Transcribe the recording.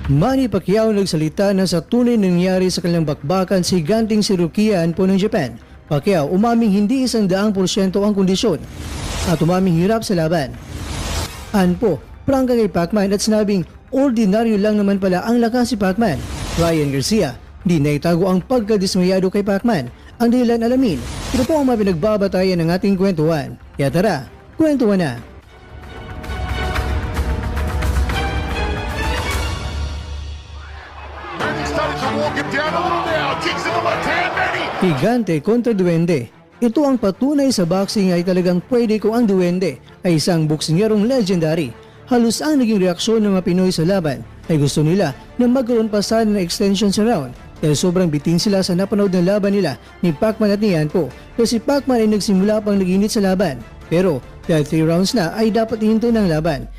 Manny Pacquiao nagsalita na sa tunay nangyari sa kanilang bakbakan si higanting si Rocky Anpo ng Japan. Pacquiao umaming hindi 100% ang kondisyon at umaming hirap sa laban. Anpo, prangka kay Pacman at sinabing ordinaryo lang naman pala ang lakas si Pacman. Ryan Garcia, di naitago ang pagkadismayado kay Pacman. Ang dahilan alamin, ito po ang mga pinagbabatayan ng ating kwentuhan. Kaya tara, kwentuhan na! Higante kontra duwende. Ito ang patunay sa boxing ay talagang pwede kung ang duwende ay isang boksingерong legendary. Halos ang naging reaksyon ng mga Pinoy sa laban ay gusto nila na magkaroon pa sana ng extension sa round dahil sobrang bitin sila sa napanood ng laban nila ni Pacman at ni Anpo kasi Pacman ay nagsimula pang naginit sa laban pero dahil 3 rounds na ay dapat ihinto ng laban.